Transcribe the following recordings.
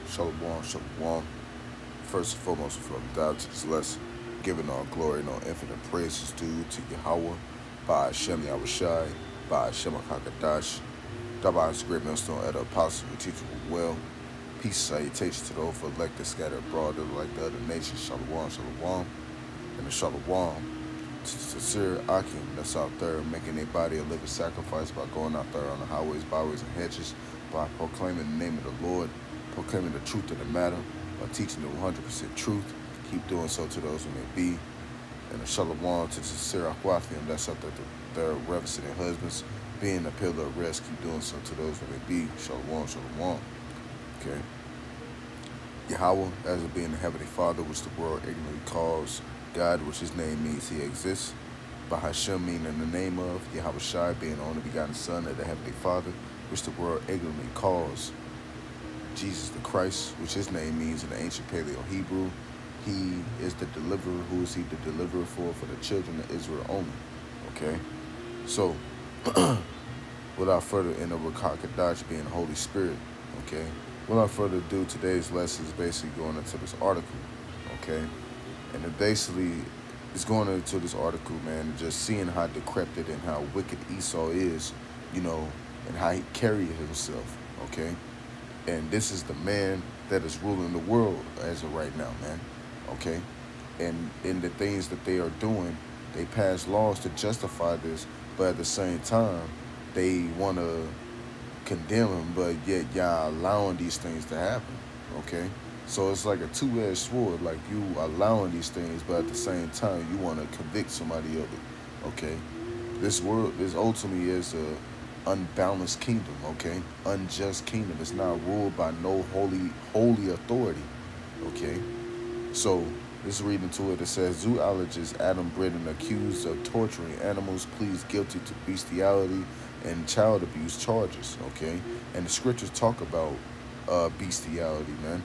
Shalom, shalom. First and foremost, before we dive to this lesson, giving all glory and all infinite praises due to Yahweh, by Hashem Yahushai, by Hashem HaKadash, Dabba His great millstone at the apostle who teach well. Peace and salutation to those elected scattered abroad like the other nations. Shalom, shalom. And the shalom to the sincere Akim that's out there making their body a living sacrifice by going out there on the highways, byways, and hedges, by proclaiming the name of the Lord, proclaiming the truth of the matter, by teaching the 100% truth. Keep doing so to those who may be. And the shalom to the sincere Aquafium that's out there, their reverencing their husbands, being a pillar of rest. Keep doing so to those who may be. Shalom, shalom. Okay. Yahweh, as it being the Heavenly Father, which the world ignorantly calls God, which his name means he exists. By Hashem, meaning the name of Yahushai, being the only begotten Son of the Heavenly Father, which the world ignorantly calls Jesus the Christ, which his name means in the ancient Paleo Hebrew. He is the deliverer. Who is he the deliverer for? For the children of Israel only. Okay? So, without further ado, with HaKadash being the Holy Spirit, okay? Without further ado, today's lesson is basically going into this article, okay? And it basically is going into this article, man, and just seeing how decrepit and how wicked Esau is, you know, and how he carried himself, okay? And this is the man that is ruling the world as of right now, man, okay? And in the things that they are doing, they pass laws to justify this, but at the same time, they want to condemn him, but yet y'all allowing these things to happen, okay? So it's like a two-edged sword, like you allowing these things, but at the same time, you want to convict somebody of it, okay? This world, this ultimately is a unbalanced kingdom, okay? Unjust kingdom. It's not ruled by no holy authority, okay? So this reading to it, it says, zoologist Adam Britton accused of torturing animals pleads guilty to bestiality and child abuse charges, okay? And the scriptures talk about bestiality, man.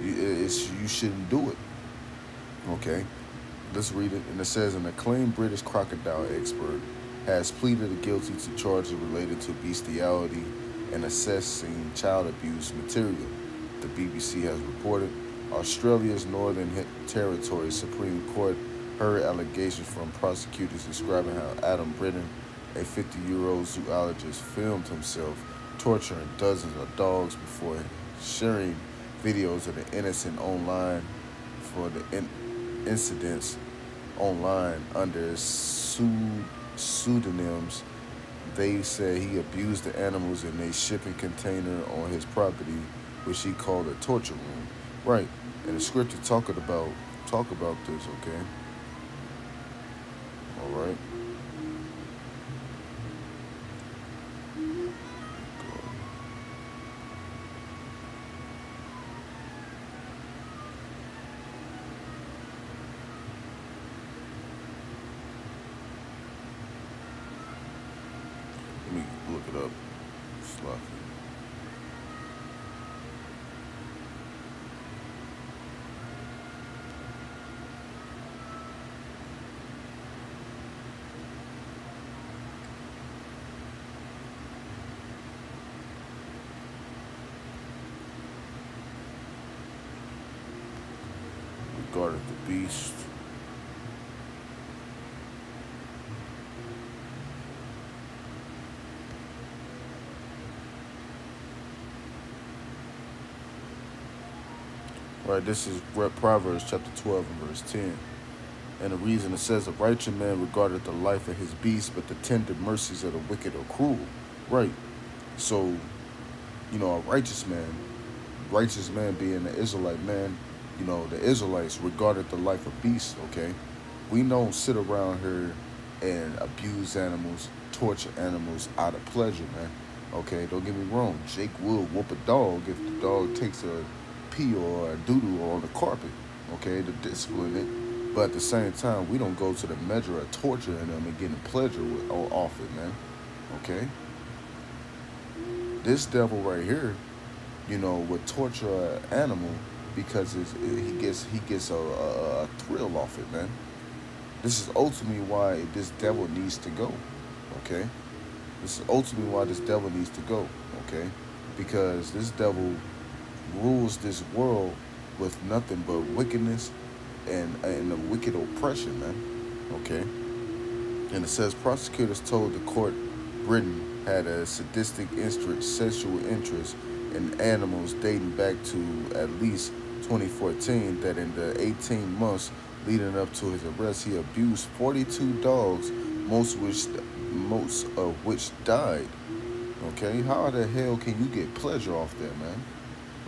You shouldn't do it, okay? Let's read it. And it says, an acclaimed British crocodile expert has pleaded guilty to charges related to bestiality and assessing child abuse material, the BBC has reported. Australia's Northern Territory Supreme Court heard allegations from prosecutors describing how Adam Britton, a 50-year-old zoologist, filmed himself torturing dozens of dogs before sharing videos of the innocent online for the incidents online under pseudonyms. They said he abused the animals in a shipping container on his property, which he called a torture room. Right, and the scripture talk about this, okay? All right. Let me look it up. Sloppy. Regarded the beast. Right, this is Proverbs chapter 12 and verse 10. And the reason it says, a righteous man regarded the life of his beast, but the tender mercies of the wicked are cruel. Right. So, you know, a righteous man being the Israelite man, you know, the Israelites regarded the life of beasts, okay? We don't sit around here and abuse animals, torture animals out of pleasure, man. Okay, don't get me wrong. Jake will whoop a dog if the dog takes a pee or a doo-doo on the carpet, okay, to discipline it. But at the same time, we don't go to the measure of torturing them and getting pleasure off it, man, okay? This devil right here, you know, would torture an animal because he gets a thrill off it, man. This is ultimately why this devil needs to go, okay? This is ultimately why this devil needs to go, okay? Because this devil rules this world with nothing but wickedness and a wicked oppression, man. Okay, and it says prosecutors told the court Britain had a sadistic interest, sexual interest in animals dating back to at least 2014. That in the 18 months leading up to his arrest, he abused 42 dogs, most of which died. Okay, how the hell can you get pleasure off that, man?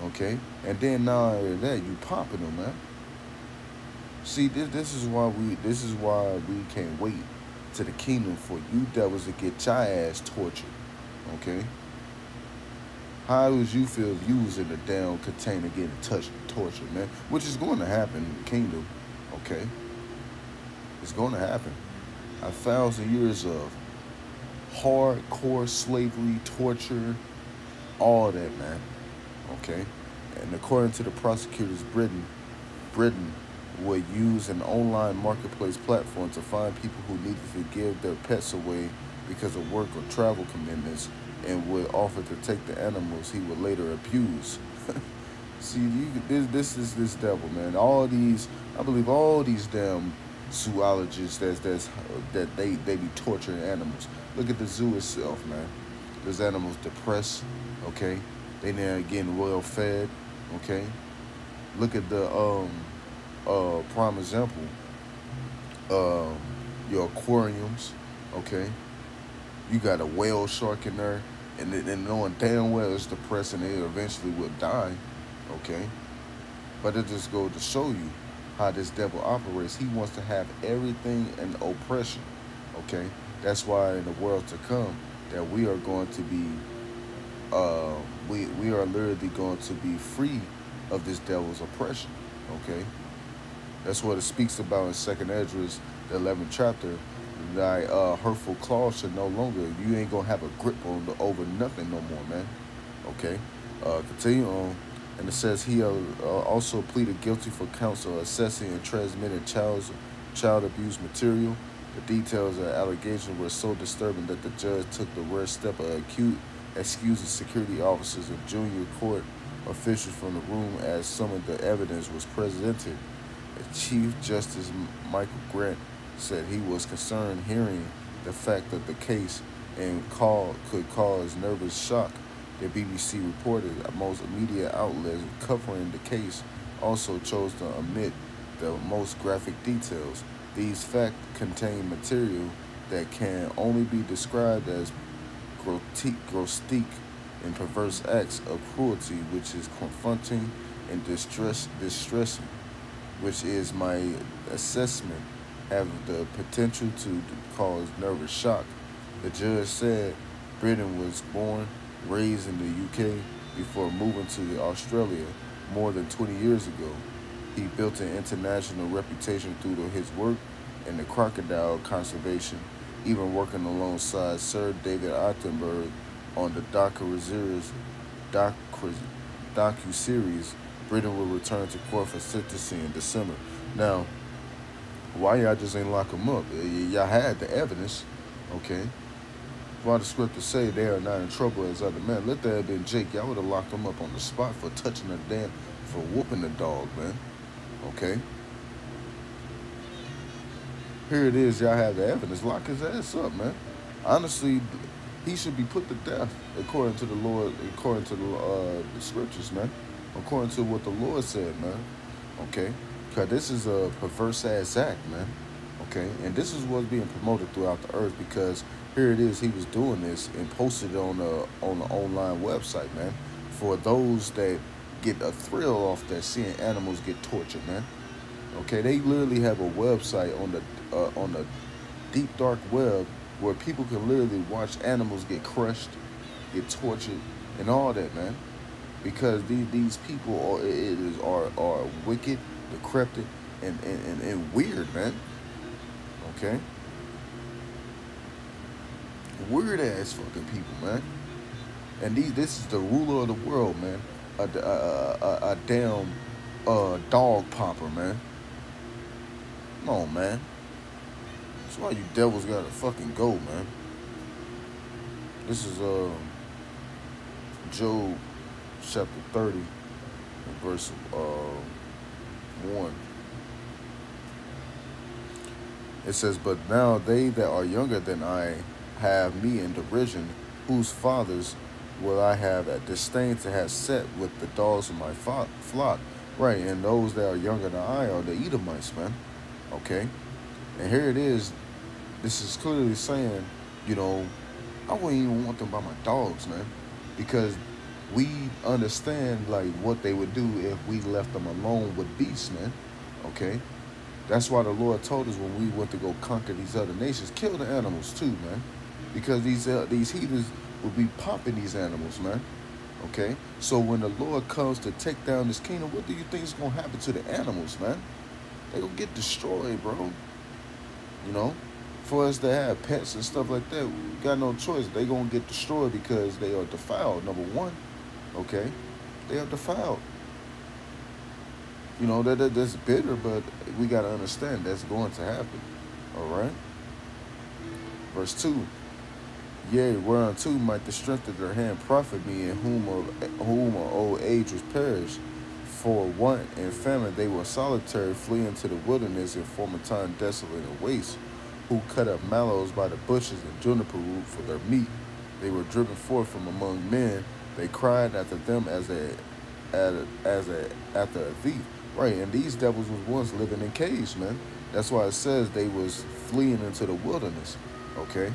Okay, and then now after that, you popping them, man. See, this is why we can't wait to the kingdom for you devils to get your ass tortured. Okay, how would you feel if you was in a down container getting touched, tortured, man? Which is going to happen in the kingdom. Okay, it's going to happen. 1,000 years of hardcore slavery, torture, all that, man. Okay, and according to the prosecutors, Britain would use an online marketplace platform to find people who needed to give their pets away because of work or travel commitments, and would offer to take the animals he would later abuse. See, this is this devil, man. All these, I believe, all these damn zoologists that they be torturing animals. Look at the zoo itself, man. Those animals depressed, okay? They not getting well fed, okay? Look at the prime example, um your aquariums, okay? You got a whale shark in there, and knowing damn well it's depressing, it eventually will die, okay? But it just goes to show you how this devil operates. He wants to have everything in oppression, okay? That's why in the world to come that we are going to be, uh, we are literally going to be free of this devil's oppression, okay? That's what it speaks about in Second Esdras, the 11th chapter. Thy hurtful claws should no longer. You ain't gonna have a grip on over nothing no more, man. Okay. Continue on, and it says he also pleaded guilty for counts of accessing and transmitting child abuse material. The details of the allegation were so disturbing that the judge took the rare step of excusing security officers and junior court officials from the room as some of the evidence was presented. Chief Justice Michael Grant said he was concerned hearing the fact that the case and call could cause nervous shock. The BBC reported most media outlets covering the case also chose to omit the most graphic details. These facts contain material that can only be described as grotesque and perverse acts of cruelty, which is confronting and distressing, which is my assessment, have the potential to cause nervous shock. The judge said Britain was born, raised in the UK before moving to Australia more than 20 years ago. He built an international reputation through his work in the crocodile conservation, even working alongside Sir David Attenborough on the docu-series. Britain will return to court for sentencing in December. Now, why y'all just ain't lock him up? Y'all had the evidence, okay? Why the scriptures say they are not in trouble as other men. Let that have been Jake. Y'all would have locked him up on the spot for touching the damn, for whooping the dog, man. Okay? Here it is. Y'all have the evidence. Lock his ass up, man. Honestly, he should be put to death according to the Lord, according to the scriptures, man. According to what the Lord said, man. Okay? Because this is a perverse ass act, man. Okay? And this is what's being promoted throughout the earth, because here it is, he was doing this and posted it on the online website, man. For those that get a thrill off that seeing animals get tortured, man. Okay, they literally have a website on the deep dark web where people can literally watch animals get crushed, get tortured, and all that, man. Because these people are wicked, decrepit, and weird, man. Okay, weird ass fucking people, man. And this is the ruler of the world, man. A damn dog popper, man. Come on, man. That's why you devils gotta fucking go, man. This is Job chapter 30. in verse 1. It says, "But now they that are younger than I have me in derision, whose fathers will I have at disdain to have set with the dogs of my flock." Right, and those that are younger than I are the Edomites, man. Okay, and here it is. This is clearly saying, you know, I wouldn't even want them by my dogs, man, because we understand like what they would do if we left them alone with beasts, man. Okay, that's why the Lord told us when we went to go conquer these other nations, kill the animals too, man, because these heathens will be popping these animals, man. Okay, so when the Lord comes to take down this kingdom, what do you think is gonna happen to the animals, man? They gonna get destroyed, bro. You know, for us to have pets and stuff like that, we got no choice. They gonna get destroyed because they are defiled. Number one, okay, they are defiled. You know, that's bitter, but we got to understand that's going to happen. All right? Verse 2. "Yea, whereunto might the strength of their hand profit me, in whom or old age was perished. For want and famine they were solitary, fleeing to the wilderness, in former time desolate and waste, who cut up mallows by the bushes and juniper root for their meat. They were driven forth from among men. They cried after them after a thief." Right, and these devils was once living in caves, man. That's why it says they was fleeing into the wilderness. Okay,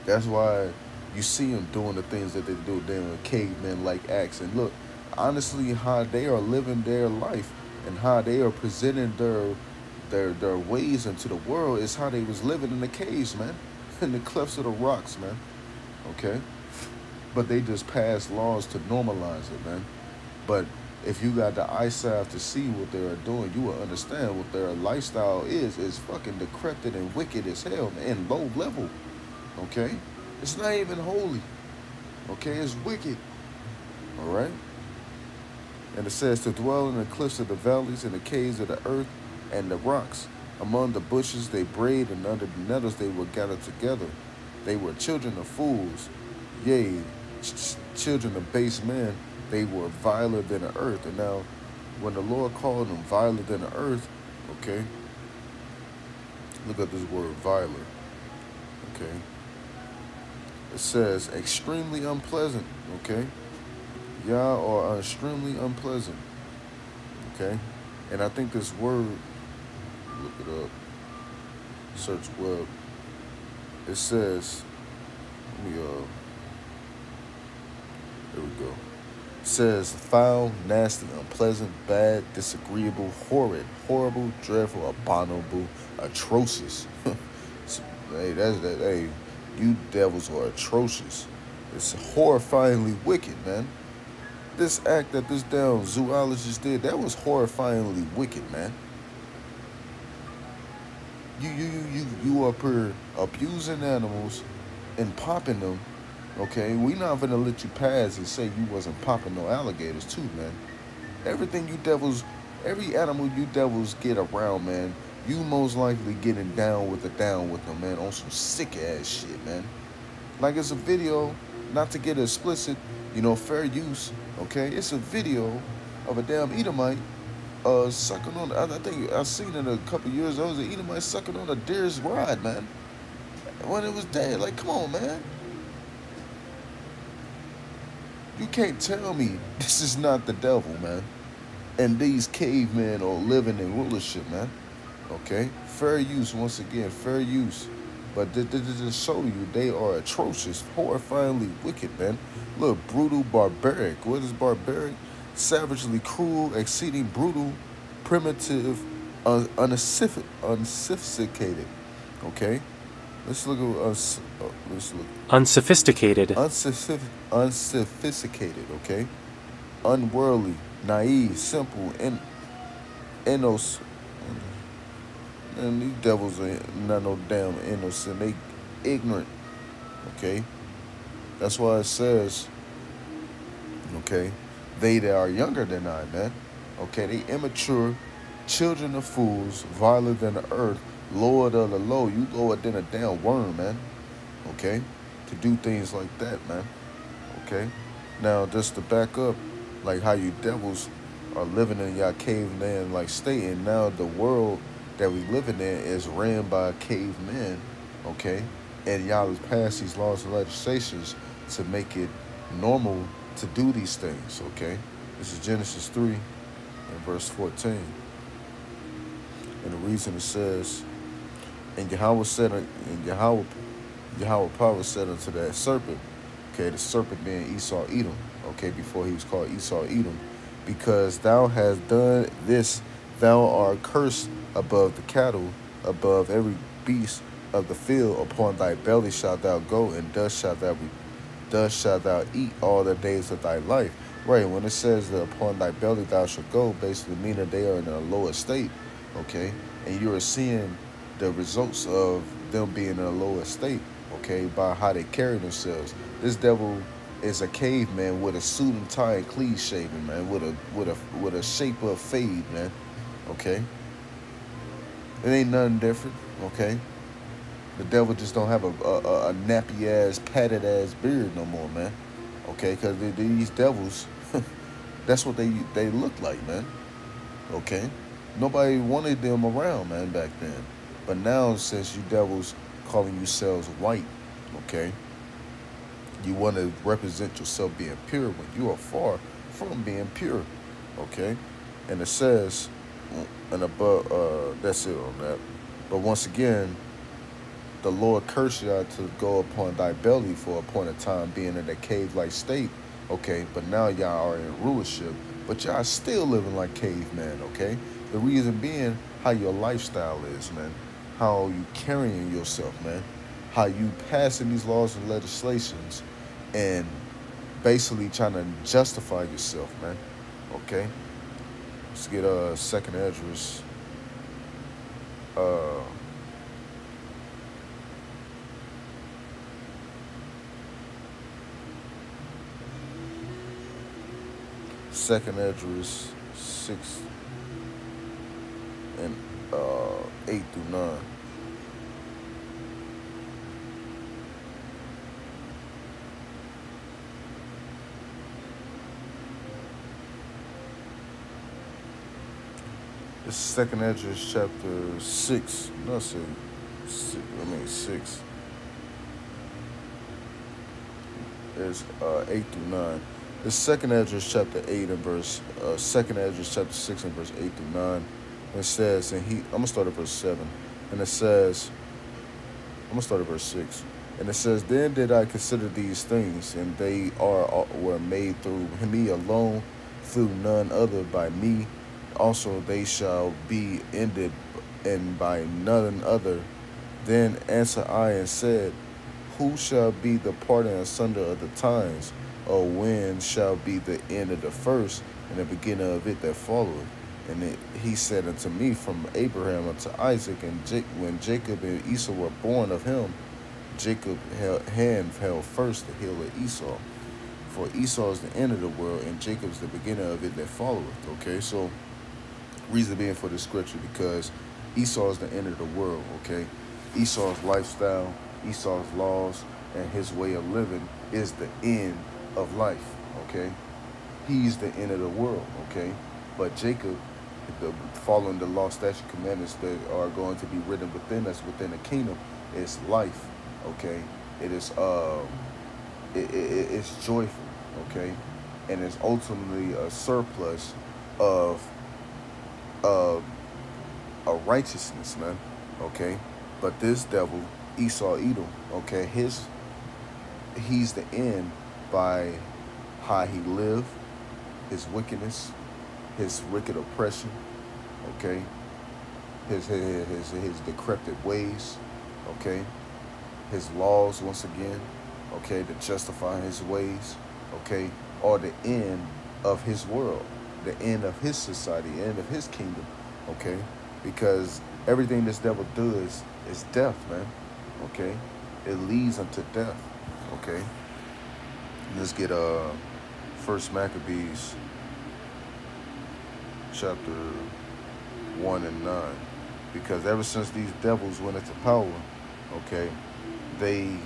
that's why you see them doing the things that they do. They're cavemen-like acts. And look, honestly, how they are living their life and how they are presenting their ways into the world is how they was living in the caves, man, in the clefts of the rocks, man. Okay, but they just passed laws to normalize it, man. But if you got the eyesight to see what they are doing, you will understand what their lifestyle is fucking decrepit and wicked as hell, man, and low level. Okay, it's not even holy. Okay, it's wicked. All right. And it says, "To dwell in the cliffs of the valleys, and the caves of the earth, and the rocks. Among the bushes they brayed, and under the nettles they were gathered together. They were children of fools, yea, children of base men. They were viler than the earth." And now, when the Lord called them viler than the earth, okay, look at this word viler, okay. It says extremely unpleasant, okay. Y'all are extremely unpleasant, okay. And I think this word, look it up, search web, it says, let me, there we go. Says foul, nasty, unpleasant, bad, disagreeable, horrid, horrible, dreadful, abominable, atrocious. Hey, hey, you devils are atrocious. It's horrifyingly wicked, man. This act that this damn zoologist did, that was horrifyingly wicked, man. You up here abusing animals and popping them. Okay, we not gonna let you pass and say you wasn't popping no alligators too, man. Everything you devils, every animal you devils get around, man, you most likely getting down with them, man, on some sick ass shit, man. Like it's a video, not to get explicit, you know, fair use, okay? It's a video of a damn Edomite sucking on, I think I seen it a couple years ago, the Edomite sucking on a deer's rod, man. When it was dead, like, come on, man. You can't tell me this is not the devil, man. And these cavemen are living in rulership, man. Okay? Fair use, once again, fair use. But to just show you, they are atrocious, horrifyingly wicked, man. Look, brutal, barbaric. What is barbaric? Savagely cruel, exceeding brutal, primitive, unsophisticated. Okay? Let's look at us. Let's look. Unsophisticated. Unsophisticated. Okay. Unworldly, naive, simple, innocent. And these devils are not no damn innocent. They ignorant. Okay. That's why it says. Okay. They that are younger than I, man. Okay. They immature, children of fools, violent than the earth. Lord of the low, you lower than a damn worm, man. Okay? To do things like that, man. Okay? Now, just to back up, like how you devils are living in y'all caveman like state, and now the world that we living in is ran by cavemen, okay? And y'all has passed these laws and legislations to make it normal to do these things, okay? This is Genesis 3 and verse 14. And the reason it says, and Yahweh said, and Yahweh power said unto that serpent, okay, the serpent being Esau Edom, okay, before he was called Esau Edom, because thou hast done this, thou art cursed above the cattle, above every beast of the field. Upon thy belly shalt thou go, and dust shalt thou eat all the days of thy life. Right, when it says that upon thy belly thou shalt go, basically meaning they are in a lower state, okay? And you are seeing the results of them being in a lower state, okay, by how they carry themselves. This devil is a caveman with a suit and tie and clean shaven, man, with a shape of fade, man, okay? It ain't nothing different, okay? The devil just don't have a nappy ass, padded ass beard no more, man. Okay, because these devils, that's what they look like, man. Okay, nobody wanted them around, man, back then. But now, since you devils calling yourselves white, okay, you want to represent yourself being pure when you are far from being pure, okay. And it says, and above, that's it on that. But once again, the Lord cursed y'all to go upon thy belly for a point of time, being in a cave-like state, okay? But now y'all are in rulership, but y'all still living like cavemen, okay? The reason being how your lifestyle is, man. How you carrying yourself, man. How you passing these laws and legislations and basically trying to justify yourself, man, okay? Let's get Second Esdras. Second Esdras 6 and 8 through 9. This is Second Esdras chapter 6. No, 6. 6. It's 8 through 9. This Second Esdras chapter 8 and verse, Second Esdras chapter 6 and verse 8 through 9. It says, and I'm going to start at verse 7. And it says, I'm going to start at verse 6. And it says, then did I consider these things, and they were made through me alone, through none other by me. Also they shall be ended, and by none other. Then answered I and said, who shall be the parting asunder of the times? Or when shall be the end of the first, and the beginning of it that followeth? And he said unto me, from Abraham unto Isaac, and when Jacob and Esau were born of him, Jacob's hand held first the heel of Esau. For Esau is the end of the world, and Jacob's the beginning of it that followeth. Okay, so reason being for this scripture, because Esau is the end of the world, okay? Esau's lifestyle, Esau's laws, and his way of living is the end of life, okay? He's the end of the world, okay? But Jacob, following the law, statute, commandments that are going to be written within us, within the kingdom, is life, okay? It is it's joyful, okay? And it's ultimately a surplus of a righteousness, man, okay? But this devil, Esau Edom, okay, he's the end by how he lived, his wickedness, his wicked oppression, okay, his decrepit ways, okay, his laws, once again, okay, to justify his ways, okay, are the end of his world, the end of his society, the end of his kingdom, okay, because everything this devil does is death, man, okay, it leads unto death, okay. Let's get First Maccabees chapter 1 and 9, because ever since these devils went into power, okay, they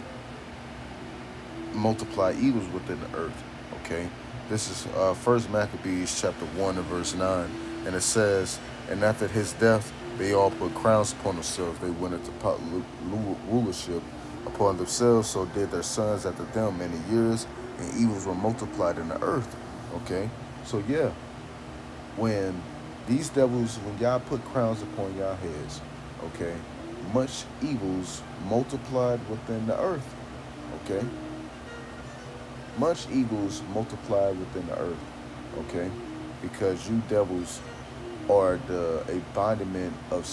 multiply evils within the earth, okay, This is First Maccabees chapter 1 and verse 9. And it says, and after his death, they all put crowns upon themselves. They went into rulership upon themselves. So did their sons after them many years, and evils were multiplied in the earth. Okay? So yeah, when these devils, when y'all put crowns upon y'all heads, okay, much evils multiplied within the earth. Okay? Much evils multiplied within the earth. Okay? Because you devils are the embodiment of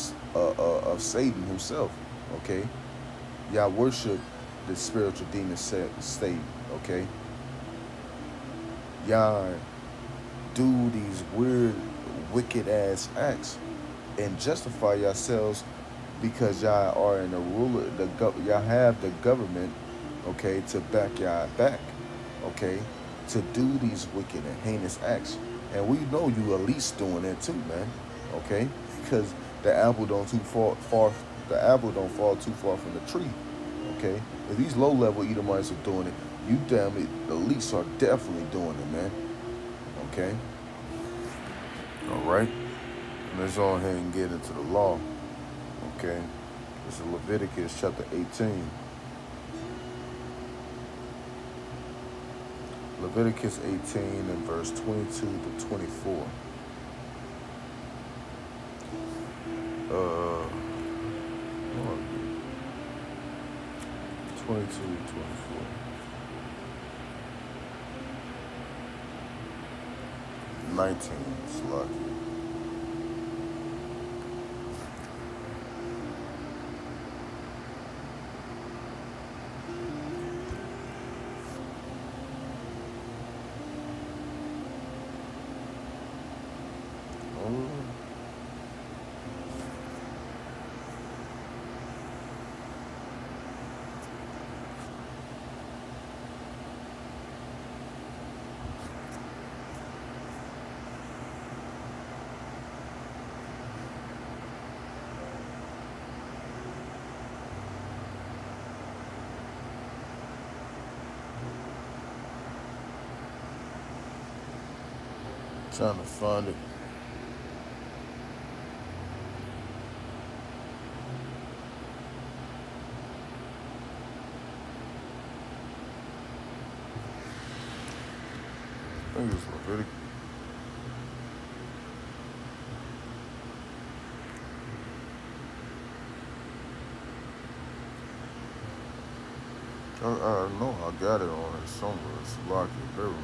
Satan himself. Okay? Y'all worship the spiritual demon state. Okay? Y'all do these weird, wicked ass acts and justify yourselves because y'all are in a ruler. Y'all have the government, okay, to back y'all back, okay, to do these wicked and heinous acts. And we know you at least doing it too, man, okay, because the apple don't fall too far from the tree, okay. If these low-level Edomites are doing it, you damn it, the least are definitely doing it, man. Okay. All right. Let's go ahead and get into the law. Okay. This is Leviticus chapter 18. Leviticus 18 and verse 22 to 24. 22 to 24. 19, Slocky. Trying to find it. I think it's Leviticus. I know I got it on it somewhere. It's Slocky, bear with me.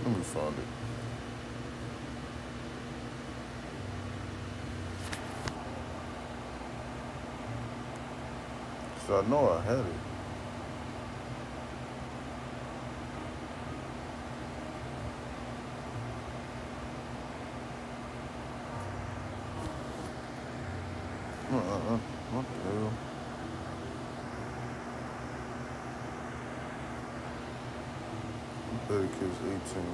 Let me find it. So I know I had it. What the hell? Leviticus 18.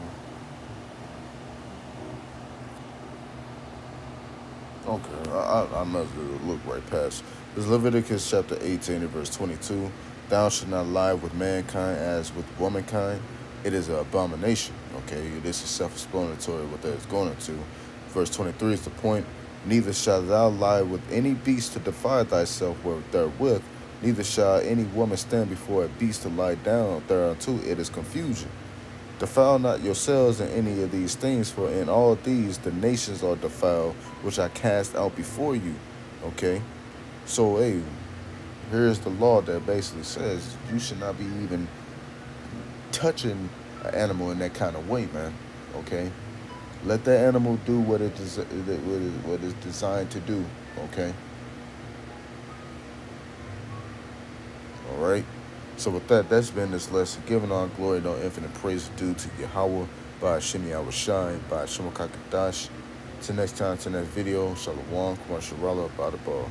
Okay, I must look right past. This is Leviticus chapter 18 and verse 22. Thou shalt not lie with mankind as with womankind. It is an abomination. Okay, this is self-explanatory what that is going into. Verse 23 is the point. Neither shalt thou lie with any beast to defy thyself therewith. Neither shall any woman stand before a beast to lie down thereunto. It is confusion. Defile not yourselves in any of these things, for in all these the nations are defiled, which I cast out before you. Okay? So, hey, here's the law that basically says you should not be even touching an animal in that kind of way, man. Okay? Let that animal do what it's designed to do. Okay? All right? So with that, that's been this lesson. Giving all glory and all infinite praise due to Yahweh, by Hashem Yahushai, by Hashem Kakadash. Till next time, till next video. Shalom, Kumar Sharala, by the ball.